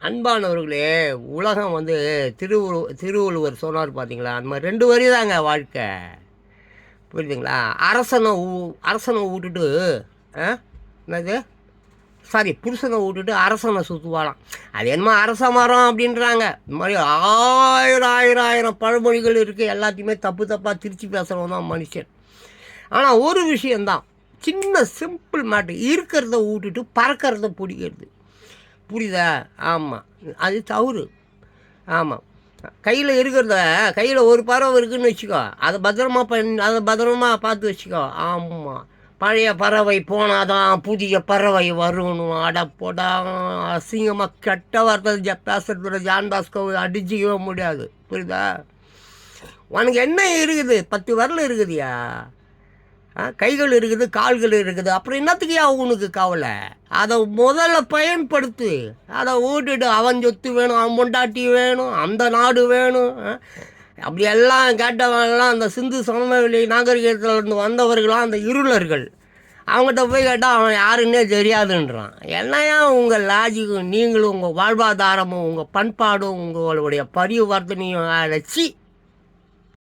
அன்பானவர்களே, உலகம் வந்து திருவள்ளுவர் சொன்னார் பார்த்தீங்களா? அந்த மாதிரி 2 வரி தாங்க வாழ்க்கை. புரியுதுங்களா? அரசனை விட்டுட்டு ஆ என்னது? சாரி, புருஷனை விட்டுட்டு அரசனை சுற்றுவாளாம். அது என்னமோ அரச மரம் அப்படின்றாங்க. இந்த மாதிரி ஆயிரம் ஆயிரம் ஆயிரம் பழமொழிகள் இருக்குது. எல்லாத்தையுமே தப்பு தப்பாக திருச்சி பேசுகிறவன் தான் மனுஷன். ஆனால் ஒரு விஷயந்தான், சின்ன சிம்பிள் மேட்ரு, இருக்கிறத விட்டுட்டு பறக்கிறத பிடிக்கிறது. புரியுதா? ஆமாம், அது தவறு. ஆமாம், கையில் ஒரு பறவை இருக்குதுன்னு வச்சுக்கோ, அதை பத்திரமா பார்த்து வச்சுக்கோ. ஆமாம், பழைய பறவை போனாதான் புதிய பறவை வரணும். அடப்போடா, அசிங்கமாக கெட்ட வார்த்தை பேசுறதுல ஜான் பாஸ்கோ அடிச்சிக்கவே முடியாது. புரியுதா? உனக்கு என்ன இருக்குது? 10 விரல் இருக்குதுயா, கைகள் இருக்குது, கால்கள் இருக்குது, அப்புறம் என்னத்துக்குயா உனக்கு கவலை? அதை முதல்ல பயன்படுத்து. அதை ஓட்டுட்டு அவன் சொத்து வேணும், அவன் பொண்டாட்டி வேணும், அந்த நாடு வேணும், அப்படி எல்லாம் கேட்டவங்கலாம் அந்த சிந்து சமவெளி நாகரிகத்தில் இருந்து வந்தவர்களாம் அந்த இருளர்கள். அவங்ககிட்ட போய் கேட்டால் அவன் யாருன்னே தெரியாதுன்றான். என்னையா உங்கள் லாஜிக்கும், நீங்களும் உங்கள் வாழ்வாதாரமும் உங்கள் பண்பாடும் உங்களுடைய பரிவர்த்தனையும் அழைச்சி